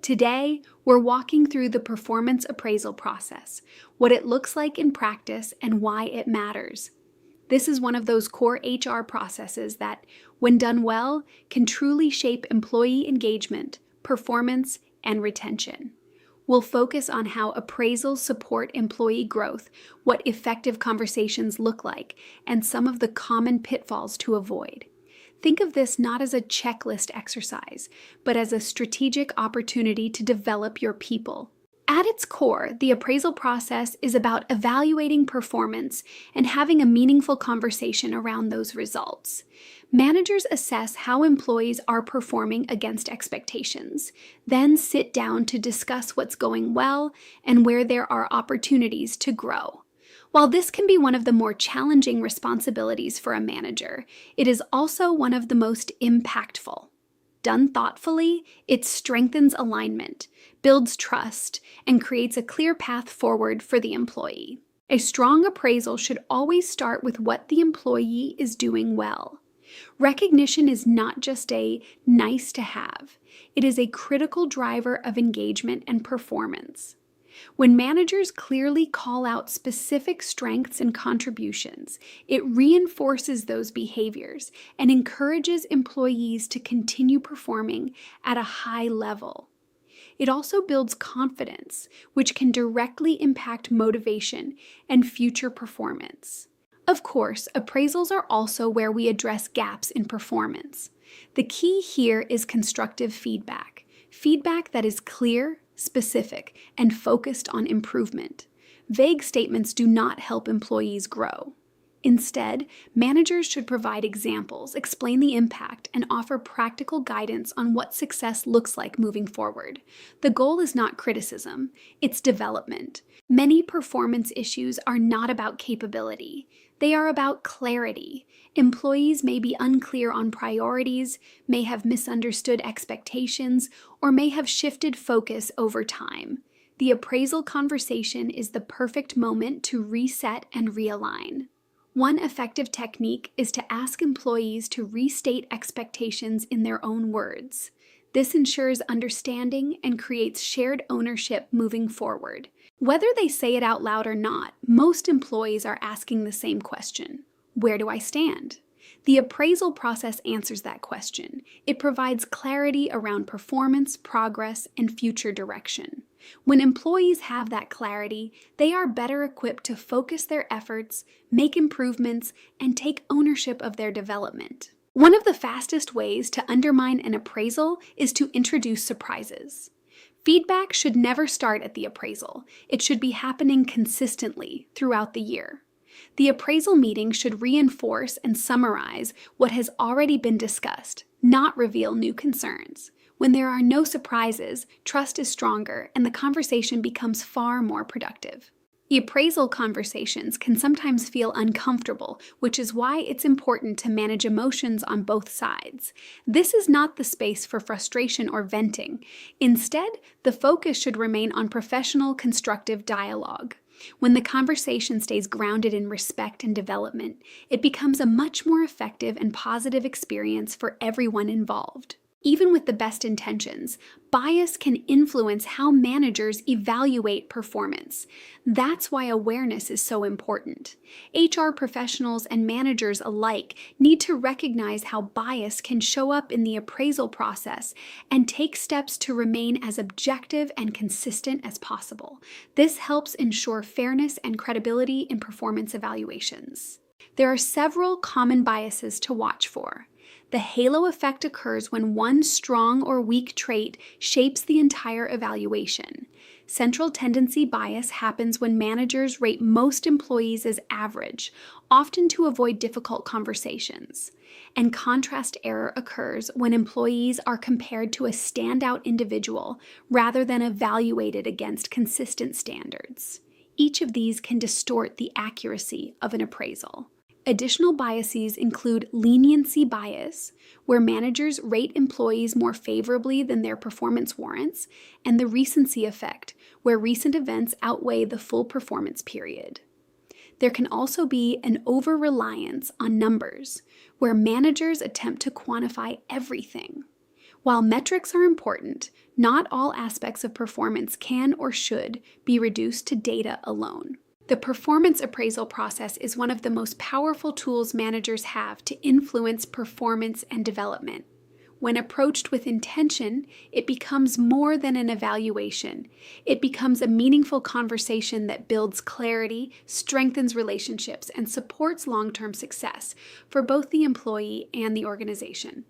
Today, we're walking through the performance appraisal process, what it looks like in practice, and why it matters. This is one of those core HR processes that, when done well, can truly shape employee engagement, performance, and retention. We'll focus on how appraisals support employee growth, what effective conversations look like, and some of the common pitfalls to avoid. Think of this not as a checklist exercise, but as a strategic opportunity to develop your people. At its core, the appraisal process is about evaluating performance and having a meaningful conversation around those results. Managers assess how employees are performing against expectations, then sit down to discuss what's going well and where there are opportunities to grow. While this can be one of the more challenging responsibilities for a manager, it is also one of the most impactful. Done thoughtfully, it strengthens alignment, builds trust, and creates a clear path forward for the employee. A strong appraisal should always start with what the employee is doing well. Recognition is not just a nice to have, it is a critical driver of engagement and performance. When managers clearly call out specific strengths and contributions, it reinforces those behaviors and encourages employees to continue performing at a high level. It also builds confidence, which can directly impact motivation and future performance. Of course, appraisals are also where we address gaps in performance. The key here is constructive feedback that is clear, specific, and focused on improvement. Vague statements do not help employees grow. Instead, managers should provide examples, explain the impact, and offer practical guidance on what success looks like moving forward. The goal is not criticism, it's development. Many performance issues are not about capability. They are about clarity. Employees may be unclear on priorities, may have misunderstood expectations, or may have shifted focus over time. The appraisal conversation is the perfect moment to reset and realign. One effective technique is to ask employees to restate expectations in their own words. This ensures understanding and creates shared ownership moving forward. Whether they say it out loud or not, most employees are asking the same question: where do I stand? The appraisal process answers that question. It provides clarity around performance, progress, and future direction. When employees have that clarity, they are better equipped to focus their efforts, make improvements, and take ownership of their development. One of the fastest ways to undermine an appraisal is to introduce surprises. Feedback should never start at the appraisal. It should be happening consistently throughout the year. The appraisal meeting should reinforce and summarize what has already been discussed, not reveal new concerns. When there are no surprises, trust is stronger and the conversation becomes far more productive. The appraisal conversations can sometimes feel uncomfortable, which is why it's important to manage emotions on both sides. This is not the space for frustration or venting. Instead, the focus should remain on professional, constructive dialogue. When the conversation stays grounded in respect and development, it becomes a much more effective and positive experience for everyone involved. Even with the best intentions, bias can influence how managers evaluate performance. That's why awareness is so important. HR professionals and managers alike need to recognize how bias can show up in the appraisal process and take steps to remain as objective and consistent as possible. This helps ensure fairness and credibility in performance evaluations. There are several common biases to watch for. The halo effect occurs when one strong or weak trait shapes the entire evaluation. Central tendency bias happens when managers rate most employees as average, often to avoid difficult conversations. And contrast error occurs when employees are compared to a standout individual rather than evaluated against consistent standards. Each of these can distort the accuracy of an appraisal. Additional biases include leniency bias, where managers rate employees more favorably than their performance warrants, and the recency effect, where recent events outweigh the full performance period. There can also be an over-reliance on numbers, where managers attempt to quantify everything. While metrics are important, not all aspects of performance can or should be reduced to data alone. The performance appraisal process is one of the most powerful tools managers have to influence performance and development. When approached with intention, it becomes more than an evaluation. It becomes a meaningful conversation that builds clarity, strengthens relationships, and supports long-term success for both the employee and the organization.